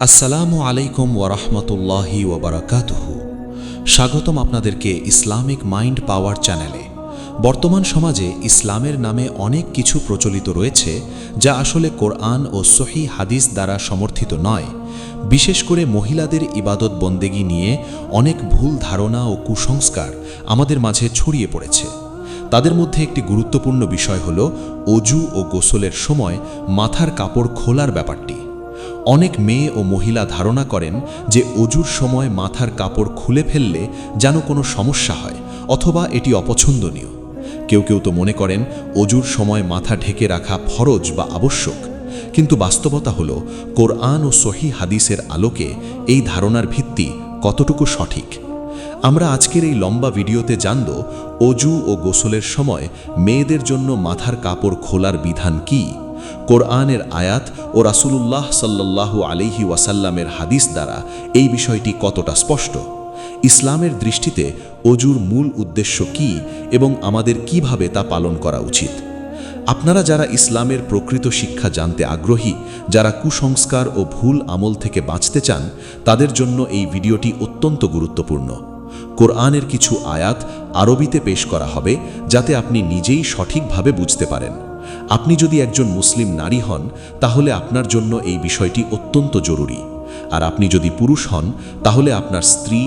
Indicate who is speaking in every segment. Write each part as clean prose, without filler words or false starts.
Speaker 1: আসসালামু আলাইকুম ওয়ারাহমাতুল্লাহি ওয়াবারাকাতুহু। স্বাগতম আপনাদেরকে ইসলামিক মাইন্ড পাওয়ার চ্যানেলে। বর্তমান সমাজে ইসলামের নামে অনেক কিছু প্রচলিত রয়েছে যা আসলে কোরআন ও সহিহ হাদিস দ্বারা সমর্থিত নয়। বিশেষ করে মহিলাদের ইবাদত বন্দেগী নিয়ে অনেক ভুল ধারণা ও কুসংস্কার আমাদের মাঝে ছড়িয়ে পড়েছে। তাদের মধ্যে একটি গুরুত্বপূর্ণ বিষয় হল অজু ও গোসলের সময় মাথার কাপড় খোলার ব্যাপারটি। অনেক মেয়ে ও মহিলা ধারণা করেন যে অজুর সময় মাথার কাপড় খুলে ফেললে যেন কোনো সমস্যা হয় অথবা এটি অপছন্দনীয়। কেউ কেউ তো মনে করেন অজুর সময় মাথা ঢেকে রাখা ফরজ বা আবশ্যক। কিন্তু বাস্তবতা হল কোরআন ও সহিহ হাদিসের আলোকে এই ধারণার ভিত্তি কতটুকু সঠিক। আমরা আজকের এই লম্বা ভিডিওতে জানব অজু ও গোসলের সময় মেয়েদের জন্য মাথার কাপড় খোলার বিধান কী, কোরআনের আয়াত ও রাসূলুল্লাহ সাল্লাল্লাহু আলাইহি ওয়াসাল্লামের হাদিস দ্বারা এই বিষয়টি কতটা স্পষ্ট, ইসলামের দৃষ্টিতে অজুর মূল উদ্দেশ্য কী এবং আমাদের কিভাবে তা পালন করা উচিত। আপনারা যারা ইসলামের প্রকৃত শিক্ষা জানতে আগ্রহী, যারা কুসংস্কার ও ভুল আমল থেকে বাঁচতে চান, তাদের জন্য এই ভিডিওটি অত্যন্ত গুরুত্বপূর্ণ। কোরআনের কিছু আয়াত আরবিতে পেশ করা হবে যাতে আপনি নিজেই সঠিকভাবে বুঝতে পারেন। আপনি যদি একজন মুসলিম নারী হন তাহলে আপনার জন্য এই বিষয়টি অত্যন্ত জরুরি। আর আপনি যদি পুরুষ হন তাহলে আপনার স্ত্রী,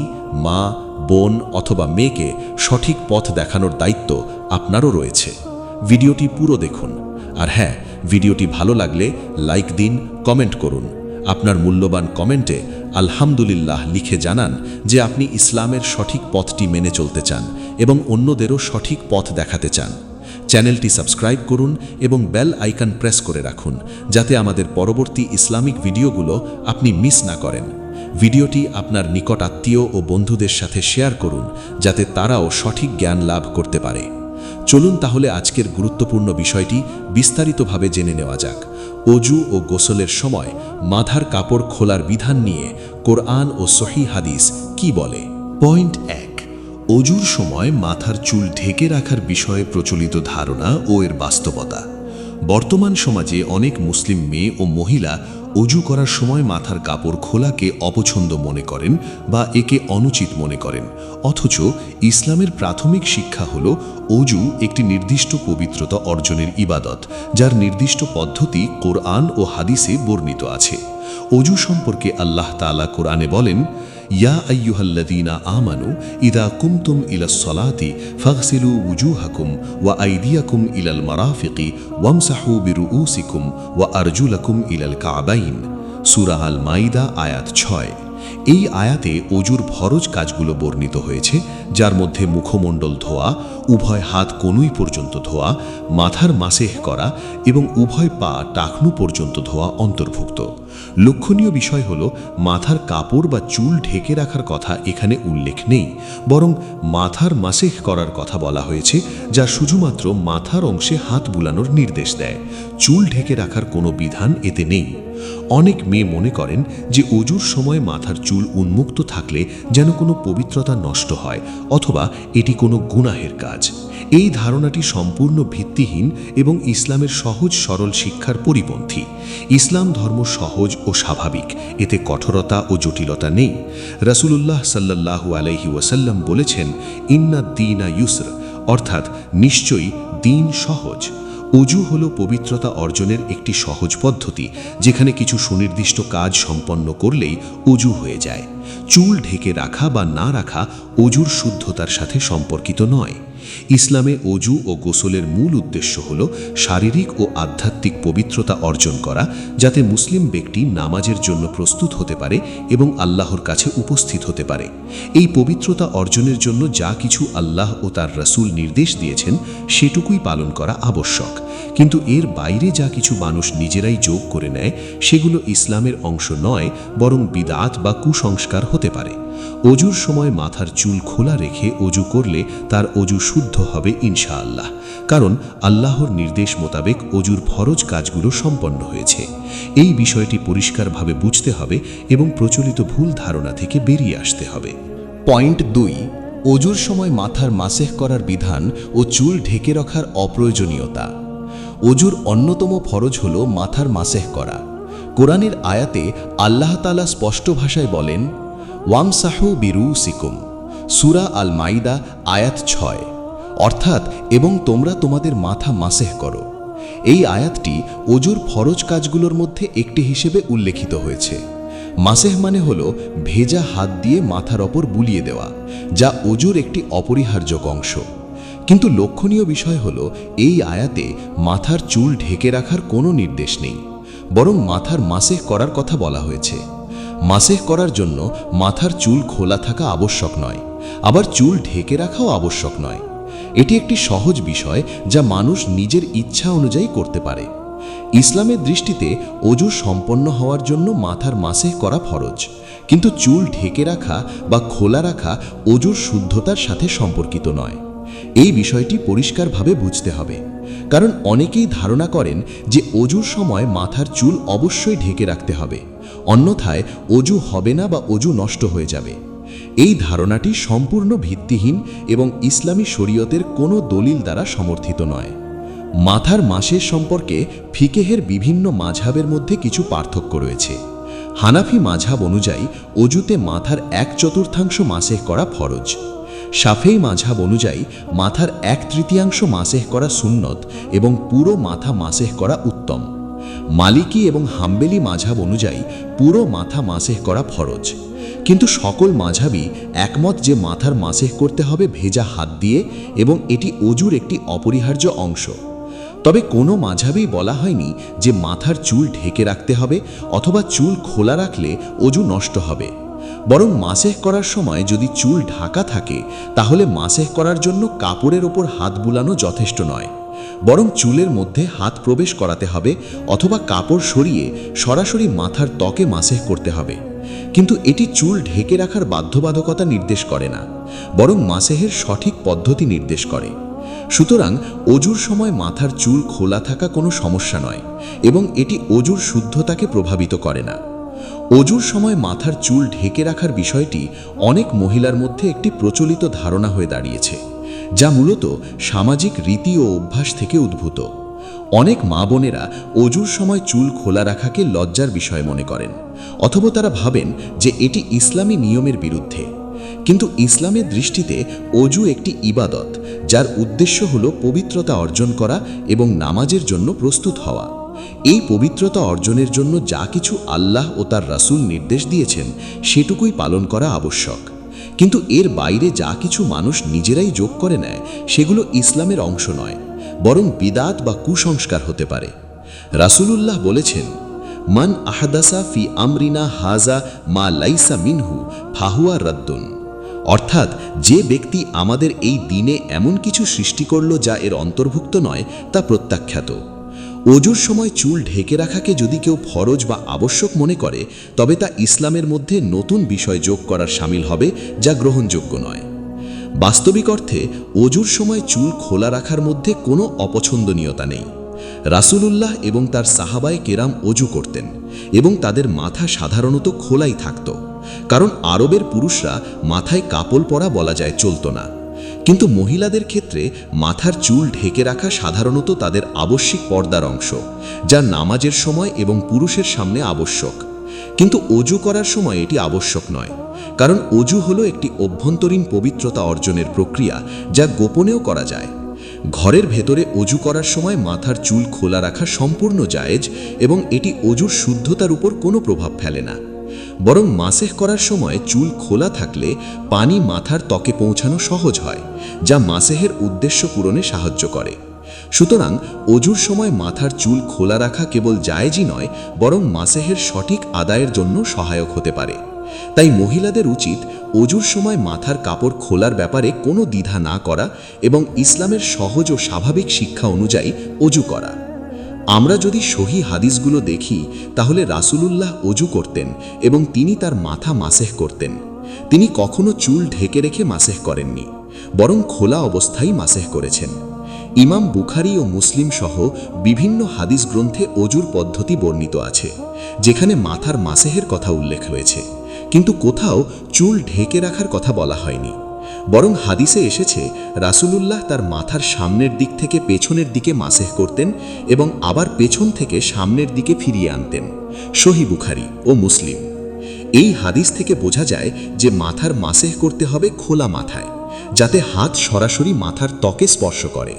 Speaker 1: মা, বোন অথবা মেয়েকে সঠিক পথ দেখানোর দায়িত্ব আপনারও রয়েছে। ভিডিওটি পুরো দেখুন। আর হ্যাঁ, ভিডিওটি ভালো লাগলে লাইক দিন, কমেন্ট করুন। আপনার মূল্যবান কমেন্টে আলহামদুলিল্লাহ লিখে জানান যে আপনি ইসলামের সঠিক পথটি মেনে চলতে চান এবং অন্যদেরও সঠিক পথ দেখাতে চান। চ্যানেলটি সাবস্ক্রাইব করুন এবং বেল আইকন প্রেস করে রাখুন যাতে আমাদের পরবর্তী ইসলামিক ভিডিওগুলো আপনি মিস না করেন। ভিডিওটি আপনার নিকট আত্মীয় ও বন্ধুদের সাথে শেয়ার করুন যাতে তারাও সঠিক জ্ঞান লাভ করতে পারে। চলুন তাহলে আজকের গুরুত্বপূর্ণ বিষয়টি বিস্তারিতভাবে জেনে নেওয়া যাক। অজু ও গোসলের সময় মাথার কাপড় খোলার বিধান নিয়ে কোরআন ও সহিহ হাদিস কি বলে। পয়েন্ট 1, অজুর সময় মাথার চুল ঢেকে রাখার বিষয়ে প্রচলিত ধারণা ও এর বাস্তবতা। বর্তমান সমাজে অনেক মুসলিম মেয়ে ও মহিলা অজু করার সময় মাথার কাপড় খোলাকে অপছন্দ মনে করেন বা একে অনুচিত মনে করেন, অথচ ইসলামের প্রাথমিক শিক্ষা হল অজু একটি নির্দিষ্ট পবিত্রতা অর্জনের ইবাদত, যার নির্দিষ্ট পদ্ধতি কোরআন ও হাদিসে বর্ণিত আছে। অজু সম্পর্কে আল্লাহ তাআলা কোরআনে বলেন, ইয়া আইয়ুহাল্লাযীনা আমানু ইযা কুমতুম ইলাস সালাতি ফাগসিলু ওয়ুজুহাকুম ওয়া আইদিয়াকুম ইলাল মারাফিকি ওয়ামসাহু বিরুউসিকুম ওয়া আরজুলাকুম ইলাল কাবাইন। সূরা আল মাইদা আয়াত 6। এই আয়াতে অজুর ফরজ কাজগুলো বর্ণিত হয়েছে, যার মধ্যে মুখমণ্ডল ধোয়া, উভয় হাত কনুই পর্যন্ত ধোয়া, মাথার মাসেহ করা এবং উভয় পা টাকনু পর্যন্ত ধোয়া অন্তর্ভুক্ত। লক্ষণীয় বিষয় হল মাথার কাপড় বা চুল ঢেকে রাখার কথা এখানে উল্লেখ নেই, বরং মাথার মাসেহ করার কথা বলা হয়েছে, যা শুধুমাত্র মাথার অংশে হাত বুলানোর নির্দেশ দেয়। চুল ঢেকে রাখার কোনো বিধান এতে নেই। অনেক মেয়ে মনে করেন যে অজুর সময় মাথার চুল উন্মুক্ত থাকলে যেন কোনো পবিত্রতা নষ্ট হয় অথবা এটি কোনো গুনাহের কাজ। এই ধারণাটি সম্পূর্ণ ভিত্তিহীন এবং ইসলামের সহজ সরল শিক্ষার পরিপন্থী। ইসলাম ধর্ম সহজ ও স্বাভাবিক, এতে কঠোরতা ও জটিলতা নেই। রাসূলুল্লাহ সাল্লাল্লাহু আলাইহি ওয়াসাল্লাম বলেছেন, ইন্নাদ দীনা ইউসর, অর্থাৎ নিশ্চয়ই দিন সহজ। অজু হল পবিত্রতা অর্জনের একটি সহজ পদ্ধতি, যেখানে কিছু সুনির্দিষ্ট কাজ সম্পন্ন করলেই অজু হয়ে যায়। চুল ঢেকে রাখা বা না রাখা অজুর শুদ্ধতার সাথে সম্পর্কিত নয়। ইসলামে অজু ও গোসলের মূল উদ্দেশ্য হল শারীরিক ও আধ্যাত্মিক পবিত্রতা অর্জন করা, যাতে মুসলিম ব্যক্তি নামাজের জন্য প্রস্তুত হতে পারে এবং আল্লাহর কাছে উপস্থিত হতে পারে। এই পবিত্রতা অর্জনের জন্য যা কিছু আল্লাহ ও তার রাসূল নির্দেশ দিয়েছেন সেটুকুই পালন করা আবশ্যক, কিন্তু এর বাইরে যা কিছু মানুষ নিজেরাই যোগ করে নেয় সেগুলো ইসলামের অংশ নয়, বরং বিদআত বা কুসংস্কার হতে পারে। অজুর সময় মাথার চুল খোলা রেখে অজু করলে তার অজু শুদ্ধ হবে ইনশাআল্লাহ, কারণ আল্লাহর নির্দেশ মোতাবেক অজুর ফরজ কাজগুলো সম্পন্ন হয়েছে। এই বিষয়টি পরিষ্কারভাবে বুঝতে হবে এবং প্রচলিত ভুল ধারণা থেকে বেরিয়ে আসতে হবে।
Speaker 2: পয়েন্ট 2, অজুর সময় মাথার মাসেহ করার বিধান ও চুল ঢেকে রাখার অপ্রয়োজনীয়তা। অজুর অন্যতম ফরজ হল মাথার মাসেহ করা। কোরআনের আয়াতে আল্লাহ তাআলা স্পষ্ট ভাষায় বলেন, ওয়ামসাহু বিরুসিকুম, সূরা আল মাইদা আয়াত 6, অর্থাৎ এবং তোমরা তোমাদের মাথা মাসেহ করো। এই আয়াতটি অজুর ফরজ কাজগুলোর মধ্যে একটি হিসেবে উল্লেখিত হয়েছে। মাসেহ মানে হল ভেজা হাত দিয়ে মাথার ওপর বুলিয়ে দেওয়া, যা অজুর একটি অপরিহার্য অংশ। কিন্তু লক্ষণীয় বিষয় হল এই আয়াতে মাথার চুল ঢেকে রাখার কোনো নির্দেশ নেই, বরং মাথার মাসেহ করার কথা বলা হয়েছে। মাসেহ করার জন্য মাথার চুল খোলা থাকা আবশ্যক নয়, আবার চুল ঢেকে রাখাও আবশ্যক নয়। এটি একটি সহজ বিষয় যা মানুষ নিজের ইচ্ছা অনুযায়ী করতে পারে। ইসলামের দৃষ্টিতে অজু সম্পন্ন হওয়ার জন্য মাথার মাসেহ করা ফরজ, কিন্তু চুল ঢেকে রাখা বা খোলা রাখা অজুর শুদ্ধতার সাথে সম্পর্কিত নয়। এই বিষয়টি পরিষ্কারভাবে বুঝতে হবে, কারণ অনেকেই ধারণা করেন যে অজুর সময় মাথার চুল অবশ্যই ঢেকে রাখতে হবে, অন্যথায় অজু হবে না বা অজু নষ্ট হয়ে যাবে। এই ধারণাটি সম্পূর্ণ ভিত্তিহীন এবং ইসলামী শরীয়তের কোনো দলিল দ্বারা সমর্থিত নয়। মাথার মাসের সম্পর্কে ফিকেহের বিভিন্ন মাঝহাবের মধ্যে কিছু পার্থক্য রয়েছে। হানাফি মাঝহাব অনুযায়ী অজুতে মাথার 1/4 মাসেহ করা ফরজ। শাফেঈ মাঝহাব অনুযায়ী মাথার 1/3 মাসেহ করা সুন্নত এবং পুরো মাথা মাসেহ করা উত্তম। মালিকি এবং হাম্বেলি মাঝহাব অনুযায়ী পুরো মাথা মাসেহ করা ফরজ। কিন্তু সকল মাঝহাবই একমত যে মাথার মাসেহ করতে হবে ভেজা হাত দিয়ে এবং এটি অজুর একটি অপরিহার্য অংশ। তবে কোনো মাঝহাবেই বলা হয়নি যে মাথার চুল ঢেকে রাখতে হবে অথবা চুল খোলা রাখলে অজু নষ্ট হবে। বরং মাসেহ করার সময় যদি চুল ঢাকা থাকে তাহলে মাসেহ করার জন্য কাপড়ের ওপর হাত বুলানো যথেষ্ট নয়, বরং চুলের মধ্যে হাত প্রবেশ করাতে হবে অথবা কাপড় সরিয়ে সরাসরি মাথার ত্বকে মাসেহ করতে হবে। কিন্তু এটি চুল ঢেকে রাখার বাধ্যবাধকতা নির্দেশ করে না, বরং মাসেহের সঠিক পদ্ধতি নির্দেশ করে। সুতরাং অজুর সময় মাথার চুল খোলা থাকা কোনো সমস্যা নয় এবং এটি অজুর শুদ্ধতাকে প্রভাবিত করে না। অজুর সময় মাথার চুল ঢেকে রাখার বিষয়টি অনেক মহিলার মধ্যে একটি প্রচলিত ধারণা হয়ে দাঁড়িয়েছে, যা মূলত সামাজিক রীতি ও অভ্যাস থেকে উদ্ভূত। অনেক মা বোনেরা অজুর সময় চুল খোলা রাখাকে লজ্জার বিষয় মনে করেন, অথবা তারা ভাবেন যে এটি ইসলামী নিয়মের বিরুদ্ধে। কিন্তু ইসলামের দৃষ্টিতে অজু একটি ইবাদত, যার উদ্দেশ্য হল পবিত্রতা অর্জন করা এবং নামাজের জন্য প্রস্তুত হওয়া। এই পবিত্রতা অর্জনের জন্য যা কিছু আল্লাহ ও তার রাসূল নির্দেশ দিয়েছেন সেটুকুই পালন করা আবশ্যক। কিন্তু এর বাইরে যা কিছু মানুষ নিজেরাই যোগ করে নেয় সেগুলো ইসলামের অংশ নয়, বরং বিদাত বা কুসংস্কার হতে পারে। রাসূলুল্লাহ বলেছেন, মান আহদাসা ফি আমরিনা হাজা মা লাইসা মিনহু ফাহুয়া রাদ্দুন, অর্থাৎ যে ব্যক্তি আমাদের এই দিনে এমন কিছু সৃষ্টি করল যা এর অন্তর্ভুক্ত নয় তা প্রত্যাখ্যাত। অজুর সময় চুল ঢেকে রাখাকে যদি কেউ ফরজ বা আবশ্যক মনে করে তবে তা ইসলামের মধ্যে নতুন বিষয় যোগ করার শামিল হবে, যা গ্রহণযোগ্য নয়। বাস্তবিক অর্থে অজুর সময় চুল খোলা রাখার মধ্যে কোনো অপছন্দনীয়তা নেই। রাসূলুল্লাহ এবং তার সাহাবায়ে কেরাম অজু করতেন এবং তাদের মাথা সাধারণত খোলাই থাকত, কারণ আরবের পুরুষরা মাথায় কাপড় পরা বলা যায় চলত না। কিন্তু মহিলাদের ক্ষেত্রে মাথার চুল ঢেকে রাখা সাধারণত তাদের আবশ্যিক পর্দার অংশ, যা নামাজের সময় এবং পুরুষের সামনে আবশ্যক। কিন্তু অজু করার সময় এটি আবশ্যক নয়, কারণ অজু হলো একটি অভ্যন্তরীণ পবিত্রতা অর্জনের প্রক্রিয়া যা গোপনেও করা যায়। ঘরের ভেতরে অজু করার সময় মাথার চুল খোলা রাখা সম্পূর্ণ জায়েজ এবং এটি অজুর শুদ্ধতার উপর কোনো প্রভাব ফেলে না। বরং মাসেহ করার সময় চুল খোলা থাকলে পানি মাথার ত্বকে পৌঁছানো সহজ হয়, যা মাসেহের উদ্দেশ্য পূরণে সাহায্য করে। সুতরাং অজুর সময় মাথার চুল খোলা রাখা কেবল জায়েজই নয়, বরং মাসেহের সঠিক আদায়ের জন্য সহায়ক হতে পারে। তাই মহিলাদের উচিত অজুর সময় মাথার কাপড় খোলার ব্যাপারে কোনো দ্বিধা না করা এবং ইসলামের সহজ ও স্বাভাবিক শিক্ষা অনুযায়ী অজু করা। আমরা যদি সহি হাদিসগুলো দেখি তাহলে রাসূলুল্লাহ অজু করতেন এবং তিনি তার মাথা মাসেহ করতেন। তিনি কখনো চুল ঢেকে রেখে মাসেহ করেননি, বরং খোলা অবস্থায় মাসেহ করেছেন। ইমাম বুখারী ও মুসলিম সহ বিভিন্ন হাদিস গ্রন্থে অজুর পদ্ধতি বর্ণিত আছে, যেখানে মাথার মাসেহের কথা উল্লেখ হয়েছে, কিন্তু কোথাও চুল ঢেকে রাখার কথা বলা হয়নি। বরং হাদিসে এসেছে রাসূলুল্লাহ তার মাথার সামনের দিক থেকে পেছনের দিকে মাসেহ করতেন এবং আবার পেছন থেকে সামনের দিকে ফিরিয়ে আনতেন। সহিহ বুখারী ও মুসলিম। এই হাদিস থেকে বোঝা যায় যে মাথার মাসেহ করতে হবে খোলা মাথায়, যাতে হাত সরাসরি মাথার ত্বকে স্পর্শ করে।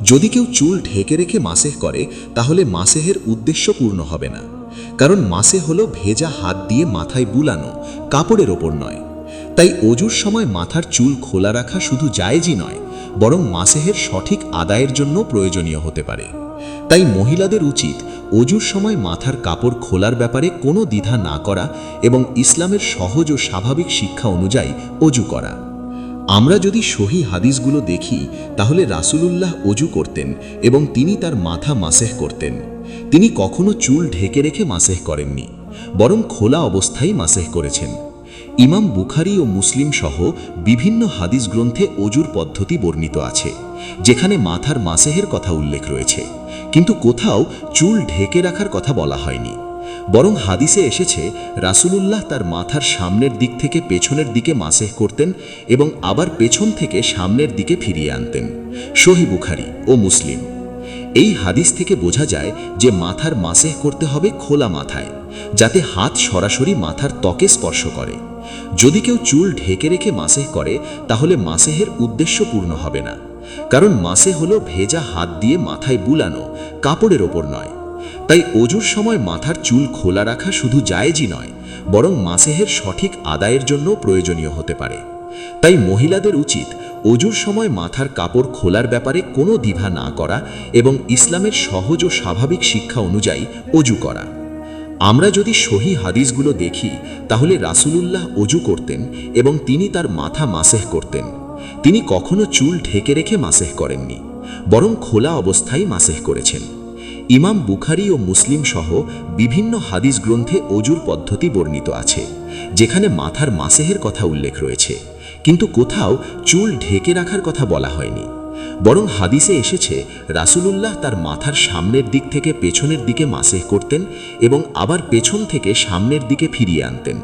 Speaker 2: যদি কেউ চুল ঢেকে রেখে মাসেহ করে তাহলে মাসেহের উদ্দেশ্য পূর্ণ হবে না, কারণ মাসেহ হলো ভেজা হাত দিয়ে মাথায় বুলানো, কাপড়ের ওপর নয়। তাই অজুর সময় মাথার চুল খোলা রাখা শুধু জায়েজই নয়, বরং মাসেহের সঠিক আদায়ের জন্য প্রয়োজনীয় হতে পারে। তাই মহিলাদের উচিত অজুর সময় মাথার কাপড় খোলার ব্যাপারে কোনো দ্বিধা না করা এবং ইসলামের সহজ ও স্বাভাবিক শিক্ষা অনুযায়ী অজু করা। আমরা যদি সহিহ হাদিসগুলো দেখি তাহলে রাসূলুল্লাহ অজু করতেন এবং তিনি তার মাথা মাসেহ করতেন। তিনি কখনো চুল ঢেকে রেখে মাসেহ করেননি, বরং খোলা অবস্থায় মাসেহ করেছেন। ইমাম বুখারী ও মুসলিম সহ বিভিন্ন হাদিস গ্রন্থে অজুর পদ্ধতি বর্ণিত আছে, যেখানে মাথার মাসেহের কথা উল্লেখ রয়েছে, কিন্তু কোথাও চুল ঢেকে রাখার কথা বলা হয়নি। বরং হাদিসে এসেছে রাসূলুল্লাহ তার মাথার সামনের দিক থেকে পেছনের দিকে মাসেহ করতেন এবং আবার পেছন থেকে সামনের দিকে ফিরিয়ে আনতেন। সহিহ বুখারী ও মুসলিম। এই হাদিস থেকে বোঝা যায় যে মাথার মাসেহ করতে হবে খোলা মাথায়, যাতে হাত সরাসরি মাথার ত্বকে স্পর্শ করে। যদি কেউ চুল ঢেকে রেখে মাসেহ করে তাহলে মাসেহের উদ্দেশ্য পূর্ণ হবে না, কারণ মাসেহ হলো ভেজা হাত দিয়ে মাথায় বুলানো, কাপড়ের ওপর নয়। তাই অজুর সময় মাথার চুল খোলা রাখা শুধু জায়েজই নয়, বরং মাসেহের সঠিক আদায়ের জন্য প্রয়োজনীয় হতে পারে। তাই মহিলাদের উচিত অজুর সময় মাথার কাপড় খোলার ব্যাপারে কোনো দ্বিধা না করা এবং ইসলামের সহজ ও স্বাভাবিক শিক্ষা অনুযায়ী অজু করা। আমরা যদি সহিহ হাদিসগুলো দেখি তাহলে রাসূলুল্লাহ অজু করতেন এবং তিনি তার মাথা মাসেহ করতেন। তিনি কখনো চুল ঢেকে রেখে মাসেহ করেননি, বরং খোলা অবস্থায় মাসেহ করেছেন। ইমাম বুখারী ও মুসলিম সহ বিভিন্ন হাদিস গ্রন্থে অজুর পদ্ধতি বর্ণিত আছে, যেখানে মাথার মাসেহের কথা উল্লেখ রয়েছে, কিন্তু কোথাও চুল ঢেকে রাখার কথা বলা হয়নি। বরং হাদিসে এসেছে রাসূলুল্লাহ তার মাথার সামনের দিক থেকে পেছনের দিকে মাসেহ করতেন এবং আবার পেছন থেকে সামনের দিকে ফিরিয়ে আনতেন।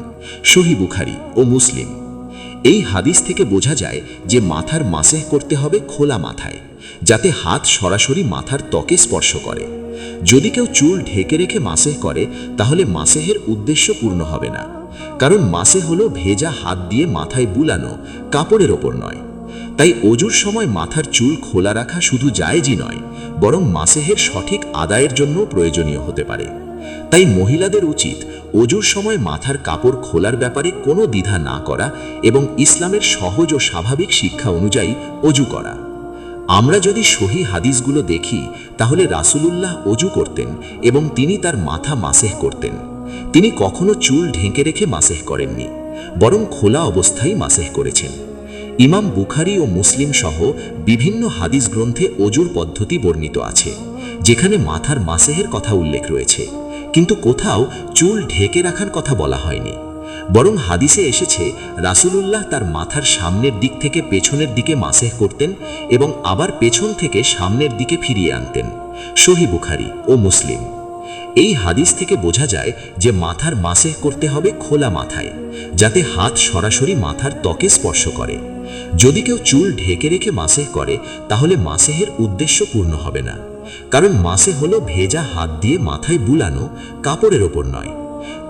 Speaker 2: সহিহ বুখারী ও মুসলিম। এই হাদিস থেকে বোঝা যায় যে মাথার মাসেহ করতে হবে খোলা মাথায়, যাতে হাত সরাসরি মাথার ত্বকে স্পর্শ করে। যদি কেউ চুল ঢেকে রেখে মাসেহ করে তাহলে মাসেহের উদ্দেশ্য পূর্ণ হবে না, কারণ মাসেহ হলো ভেজা হাত দিয়ে মাথায় বুলানো, কাপড়ের ওপর নয়। তাই অজুর সময় মাথার চুল খোলা রাখা শুধু জায়েজই নয়, বরং মাসেহের সঠিক আদায়ের জন্য প্রয়োজনীয় হতে পারে। তাই মহিলাদের উচিত অজুর সময় মাথার কাপড় খোলার ব্যাপারে কোনো দ্বিধা না করা এবং ইসলামের সহজ ও স্বাভাবিক শিক্ষা অনুযায়ী অজু করা। আমরা যদি সহিহ হাদিসগুলো দেখি তাহলে রাসূলুল্লাহ অজু করতেন এবং তিনি তার মাথা মাসেহ করতেন। তিনি কখনো চুল ঢেকে রেখে মাসেহ করেননি, বরং খোলা অবস্থায় মাসেহ করেছেন। ইমাম বুখারী ও মুসলিম সহ বিভিন্ন হাদিস গ্রন্থে অজুর পদ্ধতি বর্ণিত আছে, যেখানে মাথার মাসেহের কথা উল্লেখ রয়েছে, কিন্তু কোথাও চুল ঢেকে রাখার কথা বলা হয়নি। বরং হাদিসে এসেছে রাসূলুল্লাহ তার মাথার সামনের দিক থেকে পেছনের দিকে মাসেহ করতেন এবং আবার পেছন থেকে সামনের দিকে ফিরিয়ে আনতেন। সহিহ বুখারী ও মুসলিম। এই হাদিস থেকে বোঝা যায় যে মাথার মাসেহ করতে হবে খোলা মাথায়, যাতে হাত সরাসরি মাথার ত্বকে স্পর্শ করে। যদি কেউ চুল ঢেকে রেখে মাসেহ করে তাহলে মাসেহের উদ্দেশ্য পূর্ণ হবে না, কারণ মাসেহ হলো ভেজা হাত দিয়ে মাথায় বুলানো, কাপড়ের ওপর নয়।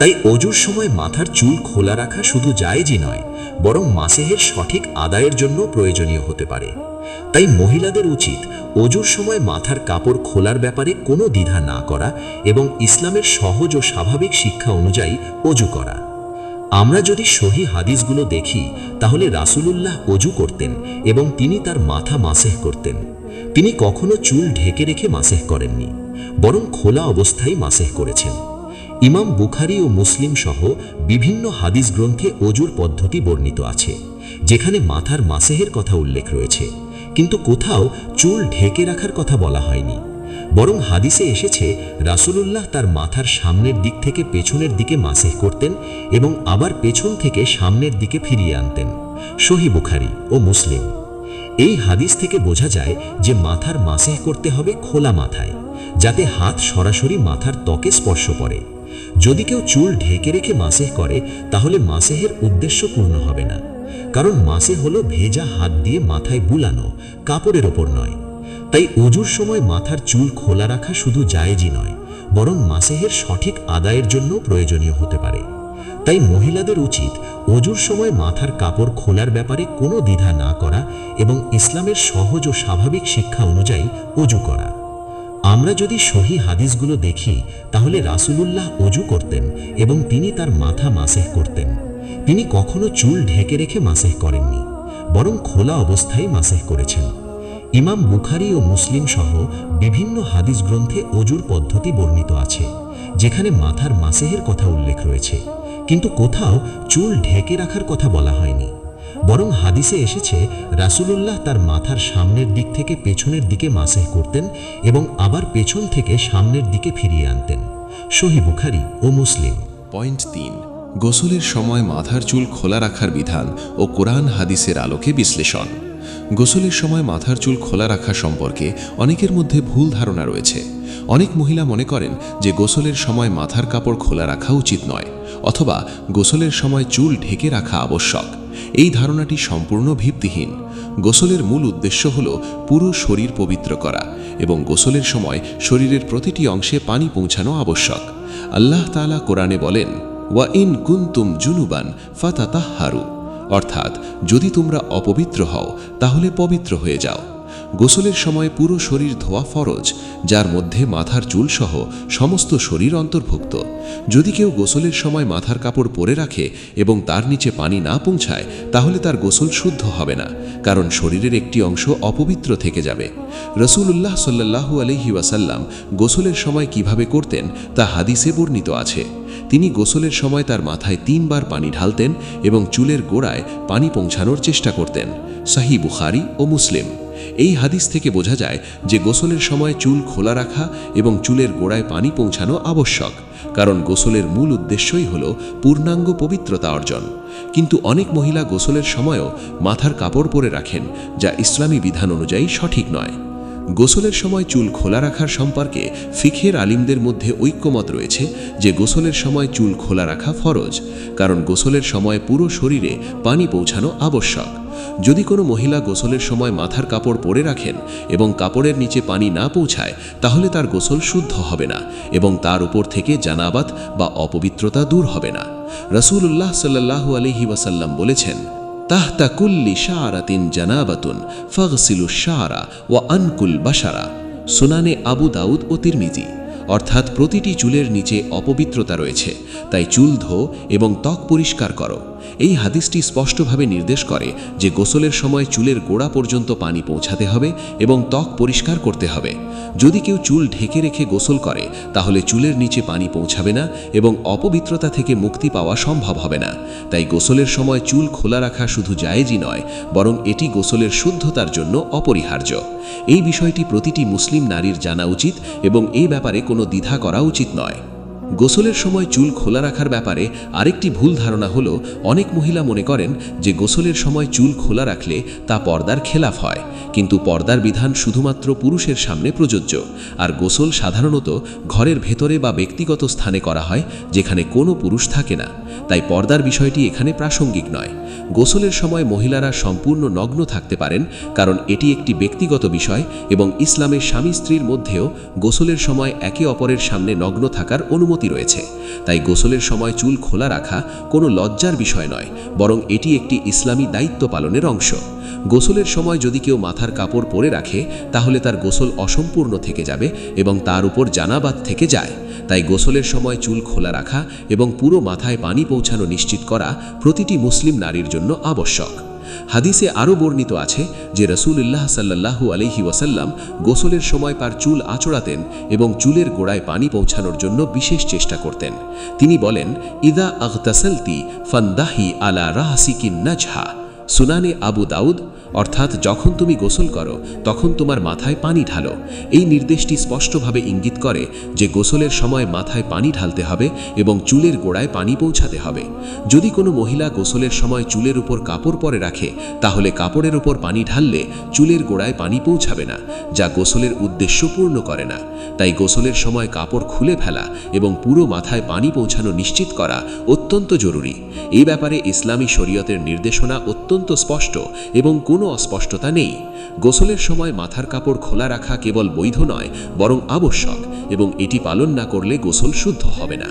Speaker 2: তাই অজুর সময় মাথার চুল খোলা রাখা শুধু জায়েজই নয়, বরং মাসেহের সঠিক আদায়ের জন্য প্রয়োজনীয় হতে পারে। তাই মহিলাদের উচিত অজুর সময় মাথার কাপড় খোলার ব্যাপারে কোনো দ্বিধা না করা এবং ইসলামের সহজ ও স্বাভাবিক শিক্ষা অনুযায়ী অজু করা। আমরা যদি সহিহ হাদিসগুলো দেখি তাহলে রাসূলুল্লাহ অজু করতেন এবং তিনি তার মাথা মাসেহ করতেন। তিনি কখনো চুল ঢেকে রেখে মাসেহ করেননি, বরং খোলা অবস্থায় মাসেহ করেছেন। ইমাম বুখারী ও মুসলিম সহ বিভিন্ন হাদিস গ্রন্থে অজুর পদ্ধতি বর্ণিত আছে, যেখানে মাথার মাসেহের কথা উল্লেখ রয়েছে, কিন্তু কোথাও চুল ঢেকে রাখার কথা বলা হয়নি। বরং হাদিসে এসেছে রাসূলুল্লাহ তার মাথার সামনের দিক থেকে পেছনের দিকে মাসেহ করতেন এবং আবার পেছন থেকে সামনের দিকে ফিরিয়ে আনতেন। সহিহ বুখারী ও মুসলিম। এই হাদিস থেকে বোঝা যায় যে মাথার মাসেহ করতে হবে খোলা মাথায়, যাতে হাত সরাসরি মাথার ত্বকে স্পর্শ করে। যদি কেউ চুল ঢেকে রেখে মাসেহ করে তাহলে মাসেহের উদ্দেশ্য পূর্ণ হবে না,
Speaker 3: কারণ মাসে হলো ভেজা হাত দিয়ে মাথায় বুলানো, কাপড়ের ওপর নয়। তাই অজুর সময় মাথার চুল খোলা রাখা শুধু জায়েজই নয়, বরং মাসেহের সঠিক আদায়ের জন্য প্রয়োজনীয় হতে পারে। তাই মহিলাদের উচিত অজুর সময় মাথার কাপড় খোলার ব্যাপারে কোনো দ্বিধা না করা এবং ইসলামের সহজ ও স্বাভাবিক শিক্ষা অনুযায়ী অজু করা। আমরা যদি সহি হাদিসগুলো দেখি তাহলে রাসূলুল্লাহ অজু করতেন এবং তিনি তার মাথা মাসেহ করতেন। তিনি কখনো চুল ঢেকে রেখে মাসেহ করেননি, বরং খোলা অবস্থায় মাসেহ করেছেন। ইমাম বুখারী ও মুসলিম সহ বিভিন্ন হাদিস গ্রন্থে অজুর পদ্ধতি বর্ণিত আছে, যেখানে মাথার মাসেহের কথা উল্লেখ রয়েছে, কিন্তু কোথাও চুল ঢেকে রাখার কথা বলা হয়নি। বরং হাদিসে এসেছে রাসূলুল্লাহ তার মাথার সামনের দিক থেকে পেছনের দিকে মাসেহ করতেন এবং আবার পেছন থেকে সামনের দিকে ফিরিয়ে আনতেন। সহিহ বুখারী ও মুসলিম।
Speaker 2: পয়েন্ট 3, গোসলের সময় মাথার চুল খোলা রাখার বিধান ও কোরআন হাদিসের আলোকে বিশ্লেষণ। গোসলের সময় মাথার চুল খোলা রাখা সম্পর্কে অনেকের মধ্যে ভুল ধারণা রয়েছে। অনেক মহিলা মনে করেন যে গোসলের সময় মাথার কাপড় খোলা রাখা উচিত নয়, অথবা গোসলের সময় চুল ঢেকে রাখা আবশ্যক। এই ধারণাটি সম্পূর্ণ ভিত্তিহীন। গোসলের মূল উদ্দেশ্য হল পুরো শরীর পবিত্র করা এবং গোসলের সময় শরীরের প্রতিটি অংশে পানি পৌঁছানো আবশ্যক। আল্লাহ তাআলা কোরআনে বলেন, ওয়া ইন কুনতুম জুনুবান ফাতাতাহহারু, অর্থাৎ যদি তোমরা অপবিত্র হও তাহলে পবিত্র হয়ে যাও। গোসলের সময় পুরো শরীর ধোয়া ফরজ, যার মধ্যে মাথার চুল সহ সমস্ত শরীর অন্তর্ভুক্ত। যদি কেউ গোসলের সময় মাথার কাপড় পরে রাখে এবং তার নিচে পানি না পৌঁছায়, তাহলে তার গোসল শুদ্ধ হবে না, কারণ শরীরের একটি অংশ অপবিত্র থেকে যাবে। রাসূলুল্লাহ সাল্লাল্লাহু আলাইহি ওয়াসাল্লাম গোসলের সময় কিভাবে করতেন তা হাদিসে বর্ণিত আছে। তিনি গোসলের সময় তার মাথায় 3 বার পানি ঢালতেন এবং চুলের গোড়ায় পানি পৌঁছানোর চেষ্টা করতেন। সহিহ বুখারী ও মুসলিম। এই হাদিস থেকে বোঝা যায় যে গোসলের সময় চুল খোলা রাখা এবং চুলের গোড়ায় পানি পৌঁছানো আবশ্যক, কারণ গোসলের মূল উদ্দেশ্যই হল পূর্ণাঙ্গ পবিত্রতা অর্জন। কিন্তু অনেক মহিলা গোসলের সময়ও মাথার কাপড় পরে রাখেন, যা ইসলামী বিধান অনুযায়ী সঠিক নয়। গোসলের সময় চুল খোলা রাখার সম্পর্কে ফিকহের আলিমদের মধ্যে ঐক্যমত রয়েছে যে গোসলের সময় চুল খোলা রাখা ফরজ, কারণ গোসলের সময় পুরো শরীরে পানি পৌঁছানো আবশ্যক। যদি কোনো মহিলা গোসলের সময় মাথার কাপড় পরে রাখেন এবং কাপড়ের নিচে পানি না পৌঁছায়, তাহলে তার গোসল শুদ্ধ হবে না এবং তার উপর থেকে জানাবাত বা অপবিত্রতা দূর হবে না। রাসূলুল্লাহ সাল্লাল্লাহু আলাইহি ওয়াসাল্লাম বলেছেন, তাহতা কুল্লি শাআরাতিন জানাবাতুন ফাগসিলুশ শাআরা ওয়া আনকুল বাশারা। সুনানে আবু দাউদ ও তিরমিজি। অর্থাৎ প্রতিটি চুলের নিচে অপবিত্রতা রয়েছে, তাই চুল ধো এবং ত্বক পরিষ্কার করো। এই হাদিসটি স্পষ্টভাবে নির্দেশ করে যে গোসলের সময় চুলের গোড়া পর্যন্ত পানি পৌঁছাতে হবে এবং ত্বক পরিষ্কার করতে হবে। যদি কেউ চুল ঢেকে রেখে গোসল করে, তাহলে চুলের নিচে পানি পৌঁছাবে না এবং অপবিত্রতা থেকে মুক্তি পাওয়া সম্ভব হবে না। তাই গোসলের সময় চুল খোলা রাখা শুধু জায়েজই নয়, বরং এটি গোসলের শুদ্ধতার জন্য অপরিহার্য। এই বিষয়টি প্রতিটি মুসলিম নারীর জানা উচিত এবং এই ব্যাপারে কোনো দ্বিধা করা উচিত নয়। গোসলের সময় চুল খোলা রাখার ব্যাপারে আরেকটি ভুল ধারণা হলো, অনেক মহিলা মনে করেন যে গোসলের সময় চুল খোলা রাখলে তা পর্দার খেলাফ হয়, কিন্তু পর্দার বিধান শুধুমাত্র পুরুষের সামনে প্রযোজ্য, আর গোসল সাধারণত ঘরের ভেতরে বা ব্যক্তিগত স্থানে করা হয় যেখানে কোনো পুরুষ থাকে না। তাই পর্দার বিষয়টি এখানে প্রাসঙ্গিক নয়। গোসলের সময় মহিলারা সম্পূর্ণ নগ্ন থাকতে পারেন, কারণ এটি একটি ব্যক্তিগত বিষয় এবং ইসলামের স্বামী স্ত্রীর মধ্যেও গোসলের সময় একে অপরের সামনে নগ্ন থাকার অনুমতি রয়েছে। তাই গোসলের সময় চুল খোলা রাখা কোনো লজ্জার বিষয় নয়, বরং এটি একটি ইসলামী দায়িত্ব পালনের অংশ। গোসলের সময় যদি কেউ মাথার কাপড় পরে রাখে, তাহলে তার গোসল অসম্পূর্ণ থেকে যাবে এবং তার উপর জানাবাত থেকে যায়। তাই গোসলের সময় চুল খোলা রাখা এবং পুরো মাথায় পানি পৌঁছানো নিশ্চিত করা প্রতিটি মুসলিম নারীর জন্য আবশ্যক। হাদিসে আরও বর্ণিত আছে যে রাসূলুল্লাহ সাল্লাল্লাহু আলাইহি ওয়াসাল্লাম গোসলের সময় তার চুল আঁচড়াতেন এবং চুলের গোড়ায় পানি পৌঁছানোর জন্য বিশেষ চেষ্টা করতেন। তিনি বলেন, ইদা আগতাসালতি ফান্দাহি আলা রাহসিকিন নাজহা, সুনানে আবু দাউদ, অর্থাৎ যখন তুমি গোসল করো তখন তোমার মাথায় পানি ঢালো। এই নির্দেশটি স্পষ্টভাবে ইঙ্গিত করে যে গোসলের সময় মাথায় পানি ঢালতে হবে এবং চুলের গোড়ায় পানি পৌঁছাতে হবে। যদি কোনো মহিলা গোসলের সময় চুলের উপর কাপড় পরে রাখে, তাহলে কাপড়ের উপর পানি ঢাললে চুলের গোড়ায় পানি পৌঁছাবে না, যা গোসলের উদ্দেশ্য পূর্ণ করে না। তাই গোসলের সময় কাপড় খুলে ফেলা এবং পুরো মাথায় পানি পৌঁছানো নিশ্চিত করা অত্যন্ত জরুরি। এই ব্যাপারে ইসলামী শরীয়তের নির্দেশনা অত্যন্ত স্পষ্ট এবং কোনো অস্পষ্টতা নেই। গোসলের সময় মাথার কাপড় খোলা রাখা কেবল বৈধ নয়, বরং আবশ্যক, এবং এটি পালন না করলে গোসল শুদ্ধ হবে না।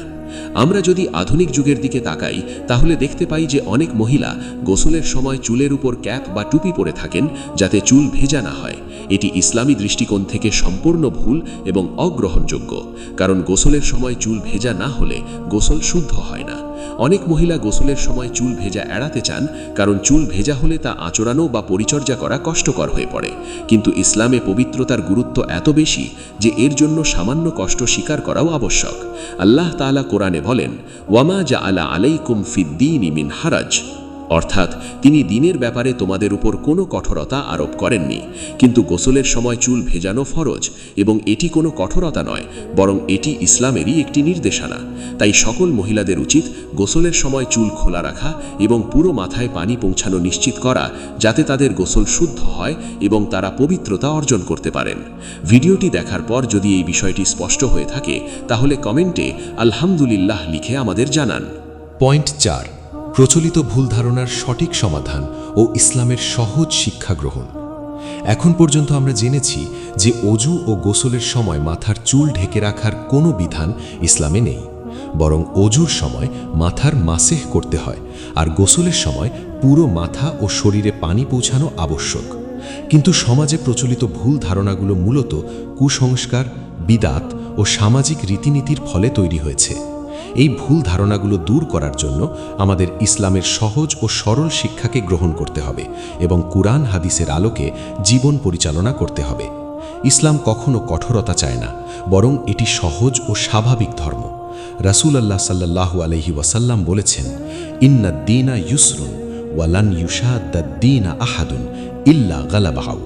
Speaker 2: আমরা যদি আধুনিক যুগের দিকে তাকাই, তাহলে দেখতে পাই যে অনেক মহিলা গোসলের সময় চুলের উপর ক্যাপ বা টুপি পরে থাকেন যাতে চুল ভেজা না হয়। এটি ইসলামী দৃষ্টিকোণ থেকে সম্পূর্ণ ভুল এবং অগ্রহণযোগ্য, কারণ গোসলের সময় চুল ভেজা না হলে গোসল শুদ্ধ হয় না। অনেক মহিলা গোসলের সময় চুল ভেজা এড়াতে চান, কারণ চুল ভেজা হলে তা আঁচড়ানো বা পরিচর্যা করা কষ্টকর হয়ে পড়ে। কিন্তু ইসলামে পবিত্রতার গুরুত্ব এত বেশি যে এর জন্য সামান্য কষ্ট স্বীকার করাও আবশ্যক। আল্লাহ তাআলা কোরআনে বলেন, ওয়ামা জাআলা আলাইকুম ফিদ্দীনি মিন হারাজ, অর্থাৎ তিনি দিনের ব্যাপারে তোমাদের উপর কোনো কঠোরতা আরোপ করেননি। কিন্তু গোসলের সময় চুল ভেজানো ফরজ, এবং এটি কোনো কঠোরতা নয়, বরং এটি ইসলামেরই একটি নির্দেশনা। তাই সকল মহিলাদের উচিত গোসলের সময় চুল খোলা রাখা এবং পুরো মাথায় পানি পৌঁছানো নিশ্চিত করা, যাতে তাদের গোসল শুদ্ধ হয় এবং তারা পবিত্রতা অর্জন করতে পারেন। ভিডিওটি দেখার পর যদি এই বিষয়টি স্পষ্ট হয়ে থাকে, তাহলে কমেন্টে আলহামদুলিল্লাহ লিখে আমাদের জানান।
Speaker 1: পয়েন্ট 4, প্রচলিত ভুল ধারণার সঠিক সমাধান ও ইসলামের সহজ শিক্ষা গ্রহণ। এখন পর্যন্ত আমরা জেনেছি যে অজু ও গোসলের সময় মাথার চুল ঢেকে রাখার কোনো বিধান ইসলামে নেই, বরং অজুর সময় মাথার মাসেহ করতে হয়, আর গোসলের সময় পুরো মাথা ও শরীরে পানি পৌঁছানো আবশ্যক। কিন্তু সমাজে প্রচলিত ভুল ধারণাগুলো মূলত কুসংস্কার, বিদাত ও সামাজিক রীতিনীতির ফলে তৈরি হয়েছে। এই ভুল ধারণাগুলো দূর করার জন্য আমাদের ইসলামের সহজ ও সরল শিক্ষাকে গ্রহণ করতে হবে এবং কুরআন হাদিসের আলোকে জীবন পরিচালনা করতে হবে। ইসলাম কখনো কঠোরতা চায় না, বরং এটি সহজ ও স্বাভাবিক ধর্ম। রাসূলুল্লাহ সাল্লাল্লাহু আলাইহি ওয়াসাল্লাম বলেছেন, ইন্নাদ-দীনা ইউসরুন ওয়ালান ইউশাদ্দাদ-দীনা আহাদুন ইল্লা গালাবাহু,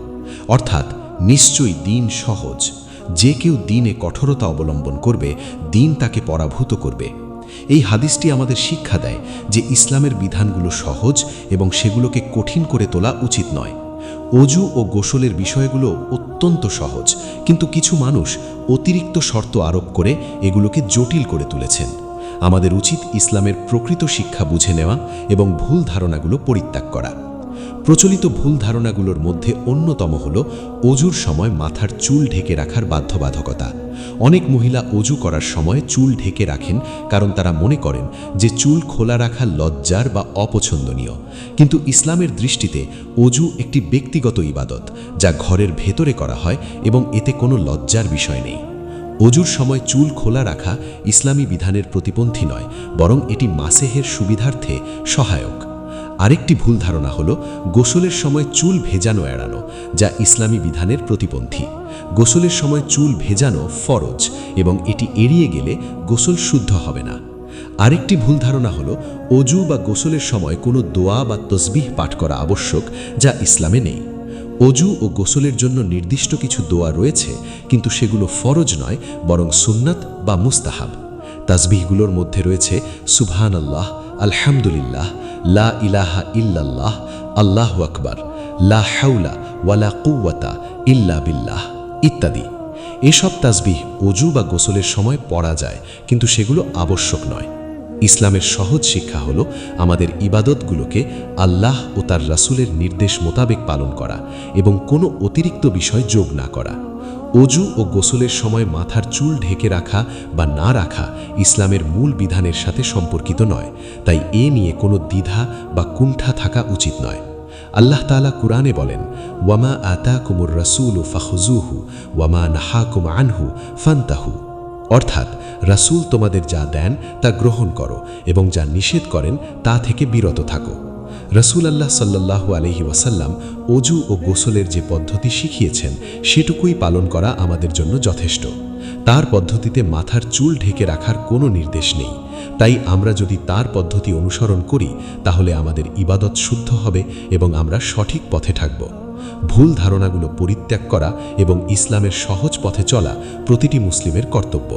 Speaker 1: অর্থাৎ নিশ্চয়ই দিন সহজ, যে কেউ দিনে কঠোরতা অবলম্বন করবে, দিন তাকে পরাভূত করবে। এই হাদিসটি আমাদের শিক্ষা দেয় যে ইসলামের বিধানগুলো সহজ এবং সেগুলোকে কঠিন করে তোলা উচিত নয়। অজু ও গোসলের বিষয়গুলো অত্যন্ত সহজ, কিন্তু কিছু মানুষ অতিরিক্ত শর্ত আরোপ করে এগুলোকে জটিল করে তুলেছেন। আমাদের উচিত ইসলামের প্রকৃত শিক্ষা বুঝে নেওয়া এবং ভুল ধারণাগুলো পরিত্যাগ করা। প্রচলিত ভুল ধারণাগুলোর মধ্যে অন্যতম হল অজুর সময় মাথার চুল ঢেকে রাখার বাধ্যবাধকতা। অনেক মহিলা অজু করার সময় চুল ঢেকে রাখেন কারণ তারা মনে করেন যে চুল খোলা রাখা লজ্জার বা অপছন্দনীয়। কিন্তু ইসলামের দৃষ্টিতে অজু একটি ব্যক্তিগত ইবাদত, যা ঘরের ভেতরে করা হয় এবং এতে কোনো লজ্জার বিষয় নেই। অজুর সময় চুল খোলা রাখা ইসলামী বিধানের প্রতিপন্থী নয়, বরং এটি মাসেহের সুবিধার্থে সহায়ক। আরেকটি ভুল ধারণা হলো গোসলের সময় চুল ভেজানো এড়ানো, যা ইসলামী বিধানের প্রতিপন্থী। গোসলের সময় চুল ভেজানো ফরজ এবং এটি এড়িয়ে গেলে গোসল শুদ্ধ হবে না। আরেকটি ভুল ধারণা হলো অজু বা গোসলের সময় কোনো দোয়া বা তসবিহ পাঠ করা আবশ্যক, যা ইসলামে নেই। অজু ও গোসলের জন্য নির্দিষ্ট কিছু দোয়া রয়েছে, কিন্তু সেগুলো ফরজ নয়, বরং সুন্নাত বা মুস্তাহাব। তাসবিহগুলোর মধ্যে রয়েছে সুবহানাল্লাহ, আলহামদুলিল্লাহ, লা ইলাহা ইল্লাল্লাহ, আল্লাহু আকবার, লা হাওলা ওয়ালা কুওয়াতা ইল্লা বিল্লাহ ইত্যাদি। এসব তাসবিহ অজু বা গোসলের সময় পড়া যায়, কিন্তু সেগুলো আবশ্যক নয়। ইসলামের সহজ শিক্ষা হলো আমাদের ইবাদতগুলোকে আল্লাহ ও তার রাসূলের নির্দেশ মোতাবেক পালন করা এবং কোনো অতিরিক্ত বিষয় যোগ না করা। অজু ও গোসলের সময় মাথার চুল ঢেকে রাখা বা না রাখা ইসলামের মূল বিধানের সাথে সম্পর্কিত নয়, তাই এ নিয়ে কোনো দ্বিধা বা কুণ্ঠা থাকা উচিত নয়। আল্লাহ তাআলা কুরআনে বলেন, ওয়ামা আতাকুমুর রাসূলু ফাখুযুহু ওয়ামা নাহাকুম আনহু ফান্তাহু, অর্থাৎ রাসূল তোমাদের যা দেন তা গ্রহণ করো এবং যা নিষেধ করেন তা থেকে বিরত থাকো।
Speaker 2: রসুল আল্লাহ সাল্লাল্লাহু আলাইহি ওয়াসাল্লাম অজু ও গোসলের যে পদ্ধতি শিখিয়েছেন সেটুকুই পালন করা আমাদের জন্য যথেষ্ট। তার পদ্ধতিতে মাথার চুল ঢেকে রাখার কোনো নির্দেশ নেই। তাই আমরা যদি তার পদ্ধতি অনুসরণ করি তাহলে আমাদের ইবাদত শুদ্ধ হবে এবং আমরা সঠিক পথে থাকব। ভুল ধারণাগুলো পরিত্যাগ করা এবং ইসলামের সহজ পথে চলা প্রতিটি মুসলিমের কর্তব্য।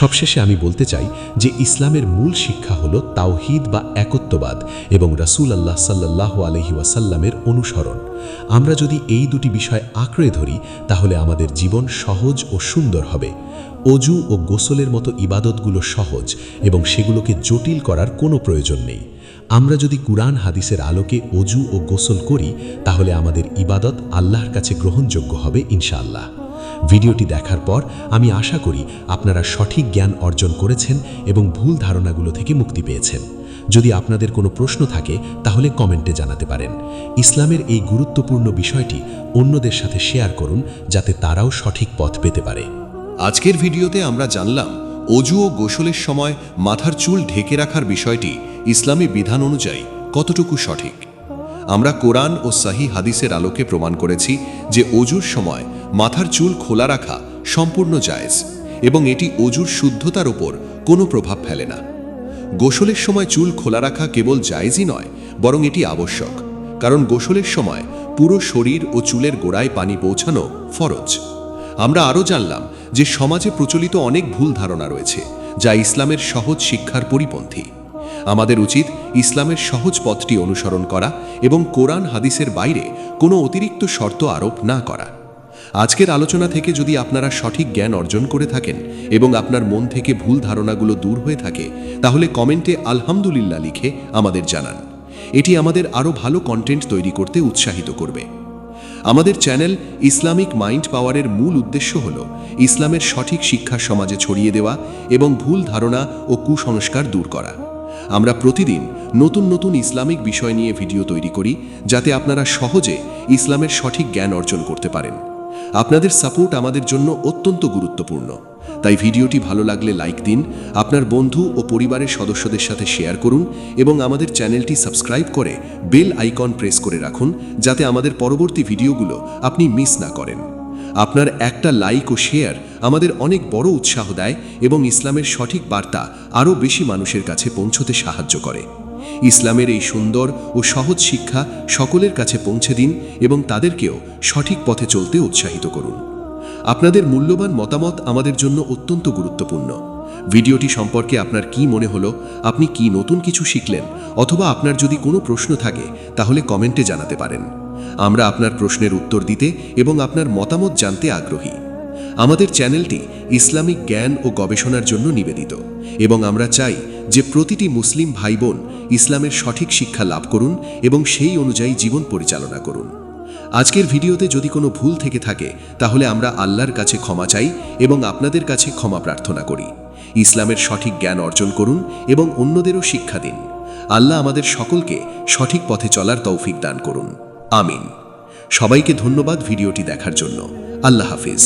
Speaker 2: সবশেষে আমি বলতে চাই যে ইসলামের মূল শিক্ষা হলো তাওহীদ বা একত্ববাদ এবং রাসূল আল্লাহ সাল্লাল্লাহু আলাইহি ওয়াসাল্লামের অনুসরণ। আমরা যদি এই দুটি বিষয় আঁকড়ে ধরি তাহলে আমাদের জীবন সহজ ও সুন্দর হবে। অজু ও গোসলের মতো ইবাদতগুলো সহজ এবং সেগুলোকে জটিল করার কোনো প্রয়োজন নেই। আমরা যদি কুরআন হাদিসের আলোকে অজু ও গোসল করি তাহলে আমাদের ইবাদত আল্লাহর কাছে গ্রহণযোগ্য হবে ইনশাআল্লাহ। ভিডিওটি দেখার পর আমি আশা করি আপনারা সঠিক জ্ঞান অর্জন করেছেন এবং ভুল ধারণাগুলো থেকে মুক্তি পেয়েছেন। যদি আপনাদের কোনো প্রশ্ন থাকে তাহলে কমেন্টে জানাতে পারেন। ইসলামের এই গুরুত্বপূর্ণ বিষয়টি অন্যদের সাথে শেয়ার করুন যাতে তারাও সঠিক পথ পেতে পারে।
Speaker 1: আজকের ভিডিওতে আমরা জানলাম অজু ও গোসলের সময় মাথার চুল ঢেকে রাখার বিষয়টি ইসলামী বিধান অনুযায়ী কতটুকু সঠিক। আমরা কোরআন ও সহিহ হাদিসের আলোকে প্রমাণ করেছি যে অজুর সময় মাথার চুল খোলা রাখা সম্পূর্ণ জায়েজ এবং এটি অজুর শুদ্ধতার উপর কোনো প্রভাব ফেলে না। গোসলের সময় চুল খোলা রাখা কেবল জায়েজই নয়, বরং এটি আবশ্যক, কারণ গোসলের সময় পুরো শরীর ও চুলের গোড়ায় পানি পৌঁছানো ফরজ। আমরা আরও জানলাম যে সমাজে প্রচলিত অনেক ভুল ধারণা রয়েছে যা ইসলামের সহজ শিক্ষার পরিপন্থী। আমাদের উচিত ইসলামের সহজ পথটি অনুসরণ করা এবং কোরআন হাদিসের বাইরে কোনো অতিরিক্ত শর্ত আরোপ না করা। আজকের আলোচনা থেকে যদি আপনারা সঠিক জ্ঞান অর্জন করে থাকেন এবং আপনার মন থেকে ভুল ধারণাগুলো দূর হয়ে থাকে তাহলে কমেন্টে আলহামদুলিল্লাহ লিখে আমাদের জানান। এটি আমাদের আরও ভালো কন্টেন্ট তৈরি করতে উৎসাহিত করবে। আমাদের চ্যানেল ইসলামিক মাইন্ড পাওয়ারের মূল উদ্দেশ্য হল ইসলামের সঠিক শিক্ষা সমাজে ছড়িয়ে দেওয়া এবং ভুল ধারণা ও কুসংস্কার দূর করা। আমরা প্রতিদিন নতুন নতুন ইসলামিক বিষয় নিয়ে ভিডিও তৈরি করি যাতে আপনারা সহজে ইসলামের সঠিক জ্ঞান অর্জন করতে পারেন। আপনাদের সাপোর্ট আমাদের জন্য অত্যন্ত গুরুত্বপূর্ণ। তাই ভিডিওটি ভালো লাগলে লাইক দিন, আপনার বন্ধু ও পরিবারের সদস্যদের সাথে শেয়ার করুন এবং আমাদের চ্যানেলটি সাবস্ক্রাইব করে বেল আইকন প্রেস করে রাখুন যাতে আমাদের পরবর্তী ভিডিওগুলো আপনি মিস না করেন। আপনার একটা লাইক ও শেয়ার আমাদের অনেক বড় উৎসাহ দেয় এবং ইসলামের সঠিক বার্তা আরও বেশি মানুষের কাছে পৌঁছতে সাহায্য করে। ইসলামের এই সুন্দর ও সহজ শিক্ষা সকলের কাছে পৌঁছে দিন এবং তাদেরকেও সঠিক পথে চলতে উৎসাহিত করুন। আপনাদের মূল্যবান মতামত আমাদের জন্য অত্যন্ত গুরুত্বপূর্ণ। ভিডিওটি সম্পর্কে আপনার কি মনে হলো, আপনি কি নতুন কিছু শিখলেন, অথবা আপনার যদি কোনো প্রশ্ন থাকে তাহলে কমেন্টে জানাতে পারেন। আমরা আপনার প্রশ্নের উত্তর দিতে এবং আপনার মতামত জানতে আগ্রহী। আমাদের চ্যানেলটি ইসলামিক জ্ঞান ও গবেষণার জন্য নিবেদিত এবং আমরা চাই যে প্রতিটি মুসলিম ভাই বোন ইসলামের সঠিক শিক্ষা লাভ করুন এবং সেই অনুযায়ী জীবন পরিচালনা করুন। আজকের ভিডিওতে যদি কোনো ভুল থেকে থাকে তাহলে আমরা আল্লাহর কাছে ক্ষমা চাই এবং আপনাদের কাছে ক্ষমা প্রার্থনা করি। ইসলামের সঠিক জ্ঞান অর্জন করুন এবং অন্যদেরও শিক্ষা দিন। আল্লাহ আমাদের সকলকে সঠিক পথে চলার তৌফিক দান করুন। আমিন। সবাইকে ধন্যবাদ ভিডিওটি দেখার জন্য। আল্লাহ হাফিজ।